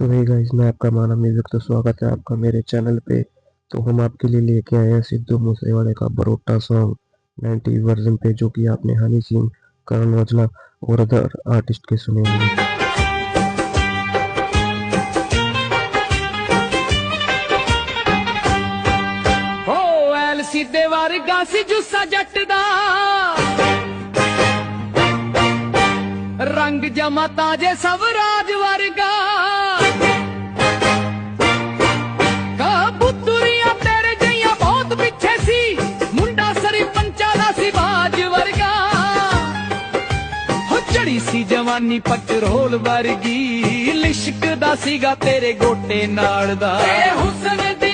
तो hey guys, मैं आपका माना म्यूजिक। तो स्वागत है आपका मेरे चैनल पे। तो हम आपके लिए लेके आए हैं सिद्धू मूसेवाले का बरोटा सॉन्ग 90 वर्जन पे, जो कि आपने हनी सिंह, करण औजला और अदर आर्टिस्ट के सुने होंगे। सीधे वर्गा सी जुस्सा जट दा रंग जमा ताजे सवराज वर्गा कबूतरियां तेरे जइया बहुत पिछे सी मुंडा सरी पंचा दा सी बाज वर्गा हो चढ़ी सी जवानी पटरोल वर्गी लिश्क दा सीगा तेरे गोटे नाल दा हुस्न दी